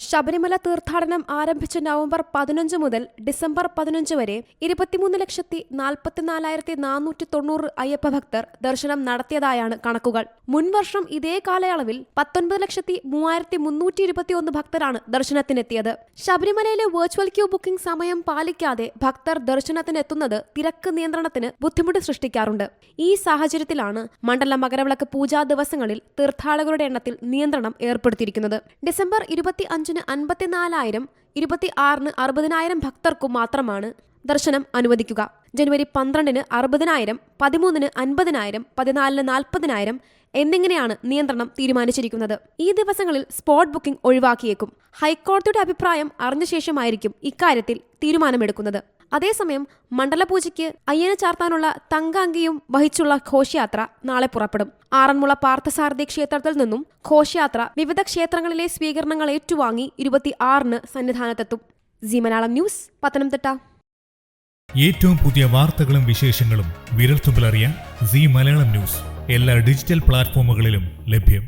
ശബരിമല തീർത്ഥാടനം ആരംഭിച്ച നവംബർ 15 മുതൽ ഡിസംബർ 15 വരെ 23,44,490 അയ്യപ്പ ഭക്തർ ദർശനം നടത്തിയതായാണ് കണക്കുകൾ. മുൻവർഷം ഇതേ കാലയളവിൽ 19,03,321 ഭക്തരാണ് ദർശനത്തിനെത്തിയത്. ശബരിമലയിലെ വെർച്വൽ ക്യൂ ബുക്കിംഗ് സമയം പാലിക്കാതെ ഭക്തർ ദർശനത്തിനെത്തുന്നത് തിരക്ക് നിയന്ത്രണത്തിന് ബുദ്ധിമുട്ട് സൃഷ്ടിക്കാറുണ്ട്. ഈ സാഹചര്യത്തിലാണ് മണ്ഡല മകരവിളക്ക് പൂജാ ദിവസങ്ങളിൽ തീർത്ഥാടകരുടെ എണ്ണത്തിൽ നിയന്ത്രണം ഏർപ്പെടുത്തിയിരിക്കുന്നത്. ഡിസംബർ 25 54,000, 26 60,000 ഭക്തർക്കു മാത്രമാണ് ദർശനം അനുവദിക്കുക. ജനുവരി 12 60,000, 13 50,000, 14 40,000 എന്നിങ്ങനെയാണ് നിയന്ത്രണം തീരുമാനിച്ചിരിക്കുന്നത്. ഈ ദിവസങ്ങളിൽ സ്പോട്ട് ബുക്കിംഗ് ഒഴിവാക്കിയേക്കും. ഹൈക്കോടതിയുടെ അഭിപ്രായം അറിഞ്ഞ ശേഷമായിരിക്കും ഇക്കാര്യത്തിൽ തീരുമാനമെടുക്കുന്നത്. അതേസമയം മണ്ഡലപൂജയ്ക്ക് അയ്യനെ ചാർത്താനുള്ള തങ്കഅങ്കിയും വഹിച്ചുള്ള ഘോഷയാത്ര നാളെ പുറപ്പെടും. ആറന്മുള പാർത്ഥസാരഥി ക്ഷേത്രത്തിൽ നിന്നും ഘോഷയാത്ര വിവിധ ക്ഷേത്രങ്ങളിലെ സ്വീകരണങ്ങൾ ഏറ്റുവാങ്ങി 26 സന്നിധാനത്തെത്തും. Zee Malayalam news, Pathanamthitta. ഏറ്റവും പുതിയ വാർത്തകളും വിശേഷങ്ങളും വിരൽത്തുമ്പിലറിയാൻ സീ മലയാളം ന്യൂസ് എല്ലാ ഡിജിറ്റൽ പ്ലാറ്റ്ഫോമുകളിലും ലഭ്യം.